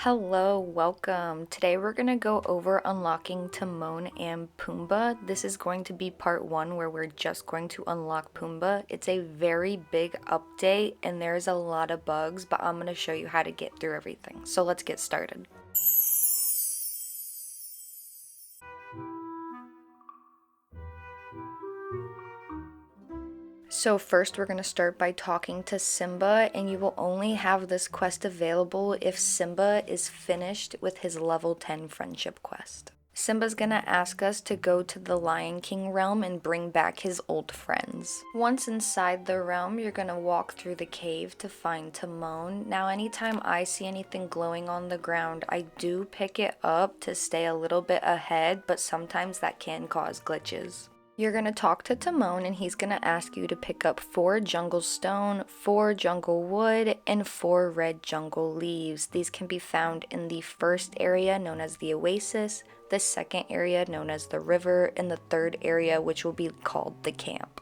Hello, welcome. Today we're going to go over unlocking Timon and Pumbaa. This is going to be part 1 where we're just going to unlock Pumbaa. It's a very big update and there's a lot of bugs, but I'm going to show you how to get through everything. So let's get started. So first we're going to start by talking to Simba, and you will only have this quest available if Simba is finished with his level 10 friendship quest. Simba's gonna ask us to go to the Lion King realm and bring back his old friends. Once inside the realm, you're gonna walk through the cave to find Timon. Now anytime I see anything glowing on the ground, I do pick it up to stay a little bit ahead, but sometimes that can cause glitches. You're going to talk to Timon and he's going to ask you to pick up 4 jungle stone, 4 jungle wood, and 4 red jungle leaves. These can be found in the first area known as the oasis, the second area known as the river, and the third area which will be called the camp.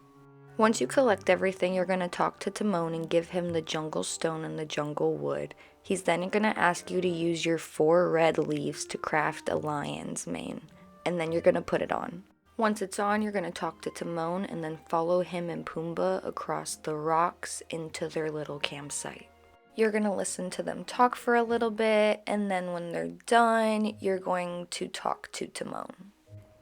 Once you collect everything, you're going to talk to Timon and give him the jungle stone and the jungle wood. He's then going to ask you to use your 4 red leaves to craft a lion's mane, and then you're going to put it on. Once it's on, you're going to talk to Timon and then follow him and Pumbaa across the rocks into their little campsite. You're going to listen to them talk for a little bit, and then when they're done, you're going to talk to Timon.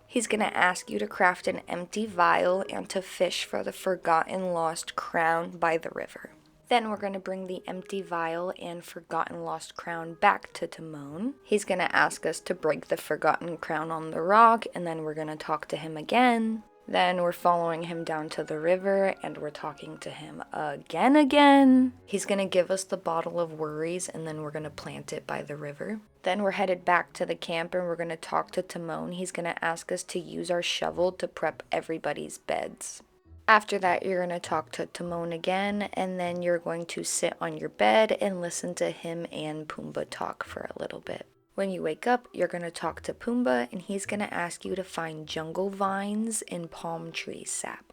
He's going to ask you to craft an empty vial and to fish for the forgotten lost crown by the river. Then we're going to bring the empty vial and forgotten lost crown back to Timon. He's going to ask us to break the forgotten crown on the rock, and then we're going to talk to him again. Then we're following him down to the river and we're talking to him again. He's going to give us the bottle of worries and then we're going to plant it by the river. Then we're headed back to the camp and we're going to talk to Timon. He's going to ask us to use our shovel to prep everybody's beds. After that, you're going to talk to Timon again, and then you're going to sit on your bed and listen to him and Pumbaa talk for a little bit. When you wake up, you're going to talk to Pumbaa, and he's going to ask you to find jungle vines and palm tree sap.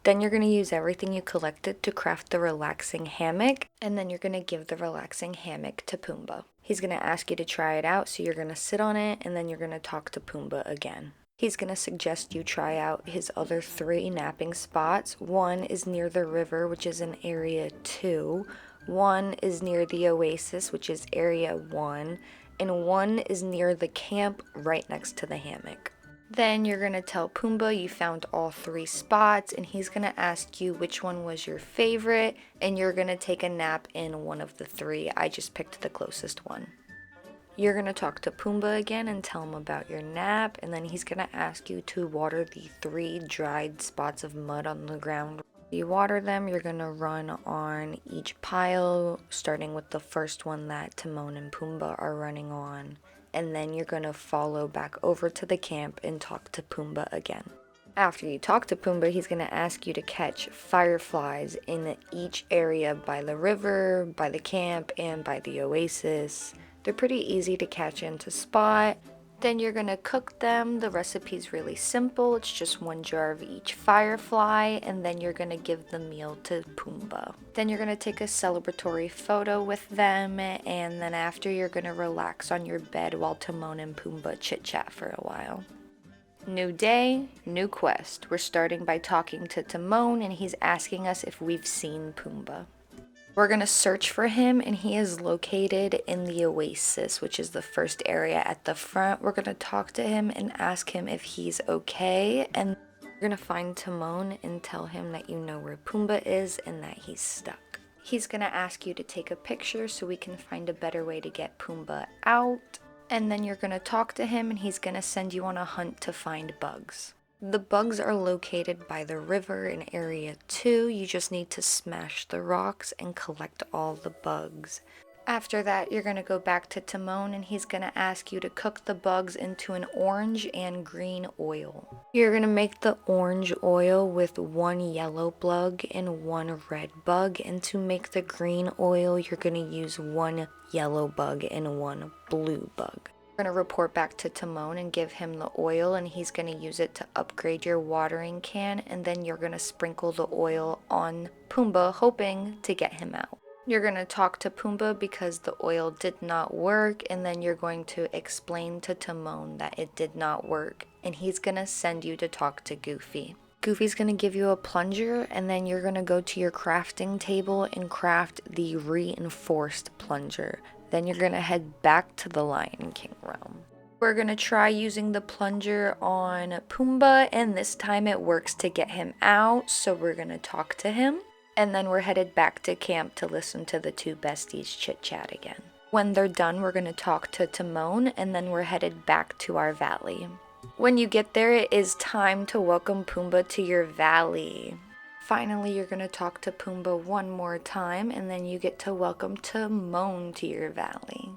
Then you're going to use everything you collected to craft the relaxing hammock, and then you're going to give the relaxing hammock to Pumbaa. He's going to ask you to try it out, so you're going to sit on it, and then you're going to talk to Pumbaa again. He's going to suggest you try out his other 3 napping spots. 1 is near the river, which is in area 2. 1 is near the oasis, which is area 1. And 1 is near the camp right next to the hammock. Then you're going to tell Pumbaa you found all 3 spots, and he's going to ask you which one was your favorite, and you're going to take a nap in one of the 3. I just picked the closest one. You're going to talk to Pumbaa again and tell him about your nap, and then he's going to ask you to water the 3 dried spots of mud on the ground. You water them, you're going to run on each pile, starting with the first one that Timon and Pumbaa are running on, and then you're going to follow back over to the camp and talk to Pumbaa again. After you talk to Pumbaa, he's going to ask you to catch fireflies in each area by the river, by the camp, and by the oasis. They're pretty easy to catch and to spot. Then you're going to cook them. The recipe's really simple. It's just 1 jar of each firefly, and then you're going to give the meal to Pumbaa. Then you're going to take a celebratory photo with them, and then after you're going to relax on your bed while Timon and Pumbaa chit-chat for a while. New day, new quest. We're starting by talking to Timon, and he's asking us if we've seen Pumbaa. We're going to search for him, and he is located in the oasis, which is the first area at the front. We're going to talk to him and ask him if he's okay, and we're going to find Timon and tell him that you know where Pumbaa is and that he's stuck. He's going to ask you to take a picture so we can find a better way to get Pumbaa out, and then you're going to talk to him and he's going to send you on a hunt to find bugs. The bugs are located by the river in area 2. You just need to smash the rocks and collect all the bugs. After that, you're going to go back to Timon and he's going to ask you to cook the bugs into an orange and green oil. You're going to make the orange oil with 1 yellow bug and 1 red bug, and to make the green oil, you're going to use 1 yellow bug and 1 blue bug. You're going to report back to Timon and give him the oil, and he's going to use it to upgrade your watering can, and then you're going to sprinkle the oil on Pumbaa, hoping to get him out. You're going to talk to Pumbaa because the oil did not work, and then you're going to explain to Timon that it did not work, and he's going to send you to talk to Goofy. Goofy's going to give you a plunger, and then you're going to go to your crafting table and craft the reinforced plunger. Then you're going to head back to the Lion King realm. We're going to try using the plunger on Pumbaa, and this time it works to get him out, so we're going to talk to him. And then we're headed back to camp to listen to the two besties chit-chat again. When they're done, we're going to talk to Timon, and then we're headed back to our valley. When you get there, it is time to welcome Pumbaa to your valley. Finally, you're going to talk to Pumbaa one more time, and then you get to welcome Timon to your valley.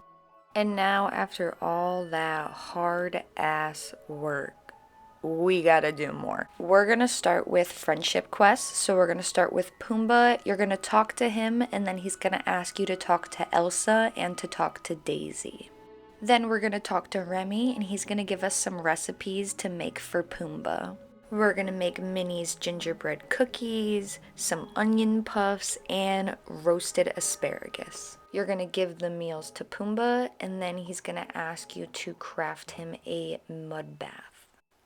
And now, after all that hard-ass work, we gotta do more. We're gonna start with friendship quests. So we're gonna start with Pumbaa. You're gonna talk to him, and then he's gonna ask you to talk to Elsa and to talk to Daisy. Then we're gonna talk to Remy, and he's gonna give us some recipes to make for Pumbaa. We're gonna make Minnie's gingerbread cookies, some onion puffs, and roasted asparagus. You're gonna give the meals to Pumbaa, and then he's gonna ask you to craft him a mud bath.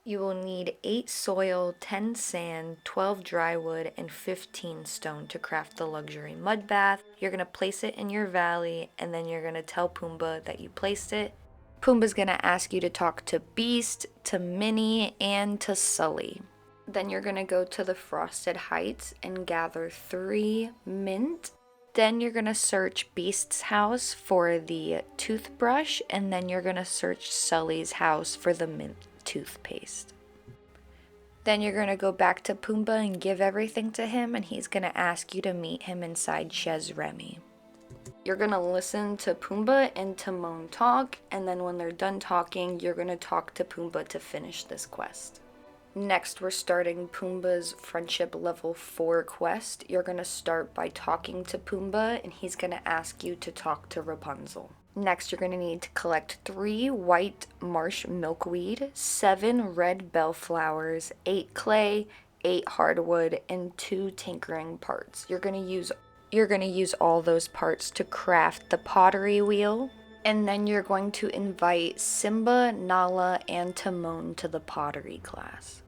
You will need 8 soil, 10 sand, 12 dry wood, and 15 stone to craft the luxury mud bath. You're going to place it in your valley, and then you're going to tell Pumbaa that you placed it. Pumbaa's going to ask you to talk to Beast, to Minnie, and to Sully. Then you're going to go to the Frosted Heights and gather 3 mint. Then you're going to search Beast's house for the toothbrush, and then you're going to search Sully's house for the mint toothpaste. Then you're going to go back to Pumbaa and give everything to him, and he's going to ask you to meet him inside Chez Remy. You're going to listen to Pumbaa and Timon talk, and then when they're done talking, you're going to talk to Pumbaa to finish this quest. Next, we're starting Pumbaa's friendship level 4 quest. You're going to start by talking to Pumbaa, and he's going to ask you to talk to Rapunzel. Next, you're going to need to collect 3 white marsh milkweed, 7 red bellflowers, 8 clay, 8 hardwood, and 2 tinkering parts. You're going to use all those parts to craft the pottery wheel. And then you're going to invite Simba, Nala, and Timon to the pottery class.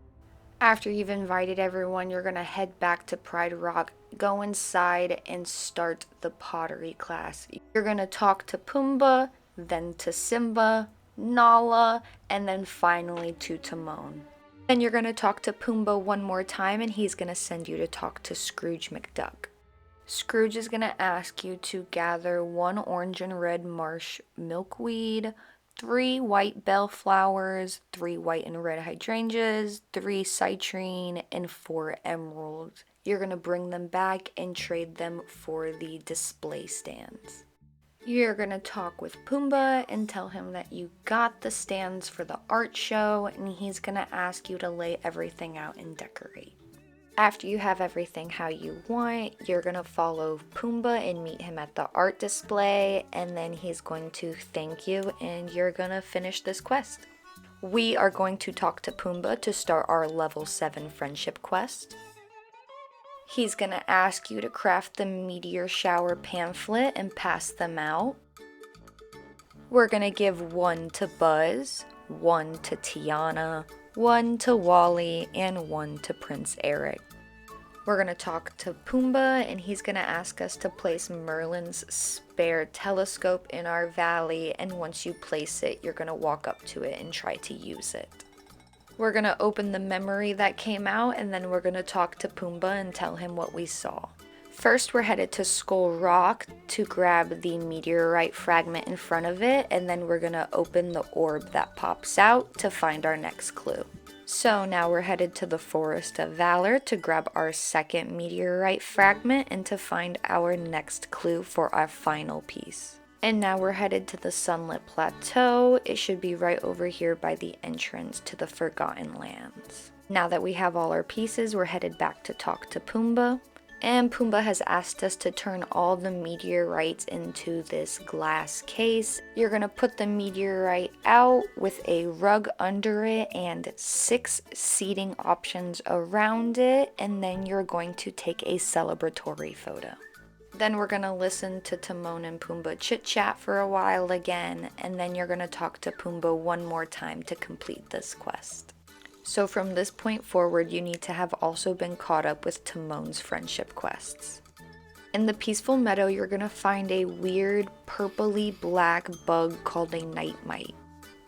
After you've invited everyone, you're going to head back to Pride Rock, go inside, and start the pottery class. You're going to talk to Pumbaa, then to Simba, Nala, and then finally to Timon. Then you're going to talk to Pumbaa one more time, and he's going to send you to talk to Scrooge McDuck. Scrooge is going to ask you to gather 1 orange and red marsh milkweed, 3 white bellflowers, 3 white and red hydrangeas, 3 citrine, and 4 emeralds. You're going to bring them back and trade them for the display stands. You're going to talk with Pumbaa and tell him that you got the stands for the art show, and he's going to ask you to lay everything out and decorate. After you have everything how you want, you're going to follow Pumbaa and meet him at the art display, and then he's going to thank you, and you're going to finish this quest. We are going to talk to Pumbaa to start our level 7 friendship quest. He's going to ask you to craft the meteor shower pamphlet and pass them out. We're going to give 1 to Buzz, 1 to Tiana, 1 to Wally, and 1 to Prince Eric. We're going to talk to Pumbaa, and he's going to ask us to place Merlin's spare telescope in our valley, and once you place it, you're going to walk up to it and try to use it. We're going to open the memory that came out, and then we're going to talk to Pumbaa and tell him what we saw. First, we're headed to Skull Rock to grab the meteorite fragment in front of it, and then we're going to open the orb that pops out to find our next clue. So now we're headed to the Forest of Valor to grab our second meteorite fragment and to find our next clue for our final piece. And now we're headed to the Sunlit Plateau. It should be right over here by the entrance to the Forgotten Lands. Now that we have all our pieces, we're headed back to talk to Pumbaa. And Pumbaa has asked us to turn all the meteorites into this glass case. You're going to put the meteorite out with a rug under it and 6 seating options around it. And then you're going to take a celebratory photo. Then we're gonna listen to Timon and Pumbaa chit-chat for a while again, and then you're gonna talk to Pumbaa one more time to complete this quest. So from this point forward, you need to have also been caught up with Timon's friendship quests. In the peaceful meadow, you're gonna find a weird purpley black bug called a night mite.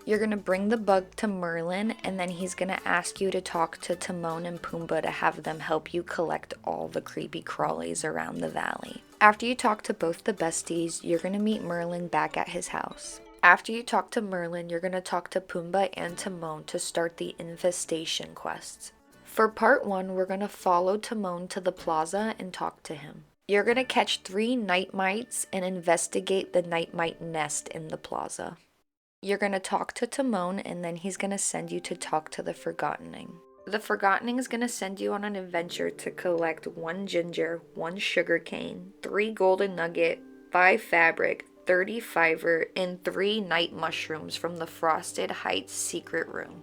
You're gonna bring the bug to Merlin, and then he's gonna ask you to talk to Timon and Pumbaa to have them help you collect all the creepy crawlies around the valley. After you talk to both the besties, you're gonna meet Merlin back at his house. After you talk to Merlin, you're gonna talk to Pumbaa and Timon to start the Infestation quests. For part 1, we're gonna follow Timon to the plaza and talk to him. You're gonna catch 3 night mites and investigate the night mite nest in the plaza. You're going to talk to Timon, and then he's going to send you to talk to the Forgottening. The Forgottening is going to send you on an adventure to collect 1 ginger, 1 sugar cane, 3 golden nugget, 5 fabric, 30 fiber, and 3 night mushrooms from the Frosted Heights secret room.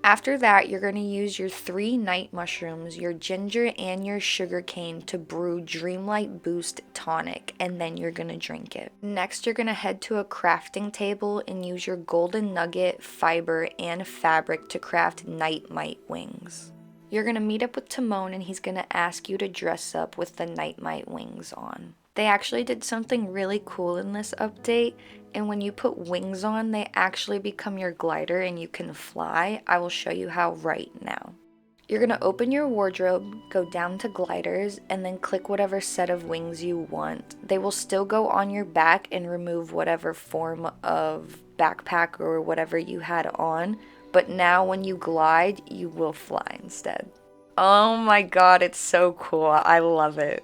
After that, you're going to use your 3 night mushrooms, your ginger, and your sugar cane to brew Dreamlight Boost Tonic, and then you're going to drink it. Next, you're going to head to a crafting table and use your golden nugget, fiber, and fabric to craft night mite wings. You're going to meet up with Timon, and he's going to ask you to dress up with the night mite wings on. They actually did something really cool in this update, and when you put wings on, they actually become your glider and you can fly. I will show you how right now. You're going to open your wardrobe, go down to gliders, and then click whatever set of wings you want. They will still go on your back and remove whatever form of backpack or whatever you had on, but now when you glide, you will fly instead. Oh my god, it's so cool. I love it.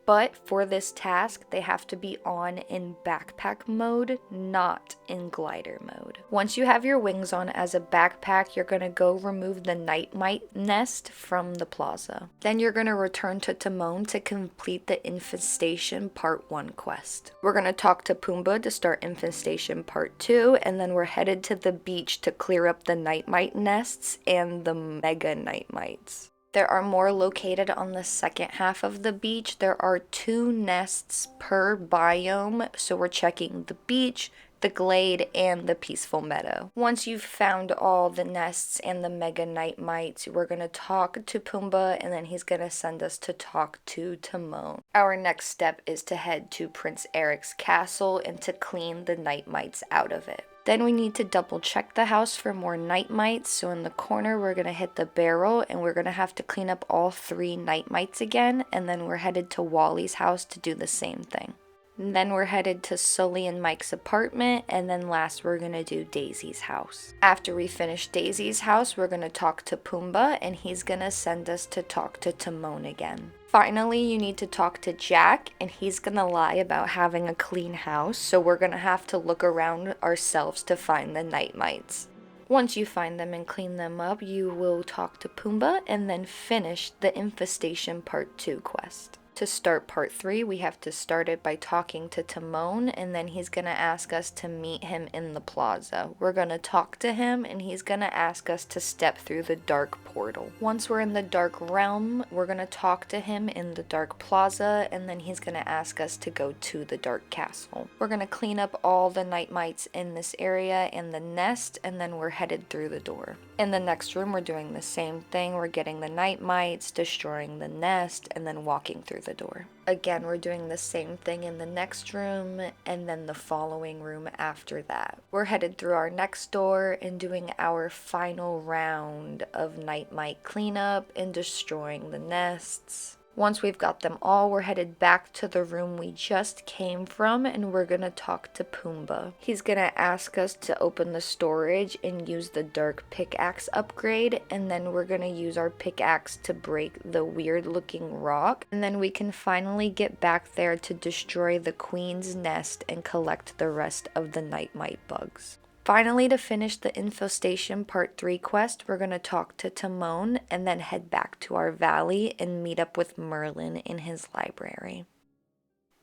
But for this task, they have to be on in backpack mode, not in glider mode. Once you have your wings on as a backpack, you're going to go remove the night mite nest from the plaza. Then you're going to return to Timon to complete the Infestation Part 1 quest. We're going to talk to Pumbaa to start Infestation Part 2, and then we're headed to the beach to clear up the night mite nests and the mega night mites. There are more located on the second half of the beach. There are 2 nests per biome, so we're checking the beach, the glade, and the peaceful meadow. Once you've found all the nests and the mega night mites, we're going to talk to Pumbaa, and then he's going to send us to talk to Timon. Our next step is to head to Prince Eric's castle and to clean the night mites out of it. Then we need to double check the house for more night mites, so in the corner we're going to hit the barrel and we're going to have to clean up all 3 night mites again, and then we're headed to Wally's house to do the same thing. And then we're headed to Sully and Mike's apartment, and then last we're going to do Daisy's house. After we finish Daisy's house, we're going to talk to Pumbaa, and he's going to send us to talk to Timon again. Finally, you need to talk to Jack, and he's going to lie about having a clean house, so we're going to have to look around ourselves to find the night mites. Once you find them and clean them up, you will talk to Pumbaa and then finish the Infestation Part 2 quest. To start Part 3, we have to start it by talking to Timon, and then he's going to ask us to meet him in the plaza. We're going to talk to him, and he's going to ask us to step through the dark portal. Once we're in the dark realm, we're going to talk to him in the dark plaza, and then he's going to ask us to go to the dark castle. We're going to clean up all the night mites in this area and the nest, and then we're headed through the door. In the next room, we're doing the same thing. We're getting the night mites, destroying the nest, and then walking through the door. Again, we're doing the same thing in the next room and then the following room after that. We're headed through our next door and doing our final round of night mite cleanup and destroying the nests. Once we've got them all, we're headed back to the room we just came from, and we're gonna talk to Pumbaa. He's gonna ask us to open the storage and use the dark pickaxe upgrade, and then we're gonna use our pickaxe to break the weird looking rock, and then we can finally get back there to destroy the queen's nest and collect the rest of the night mite bugs. Finally, to finish the Infestation Part 3 quest, we're going to talk to Timon and then head back to our valley and meet up with Merlin in his library.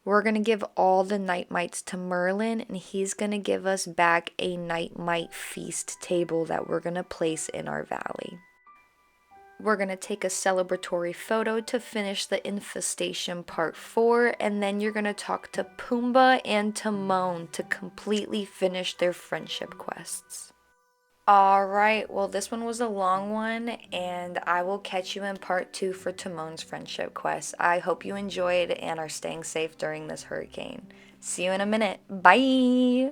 We're going to give all the night mites to Merlin, and he's going to give us back a night mite feast table that we're going to place in our valley. We're going to take a celebratory photo to finish the infestation part 4, and then you're going to talk to Pumbaa and Timon to completely finish their friendship quests. Alright, well, this one was a long one, and I will catch you in part 2 for Timon's friendship quest. I hope you enjoyed and are staying safe during this hurricane. See you in a minute. Bye!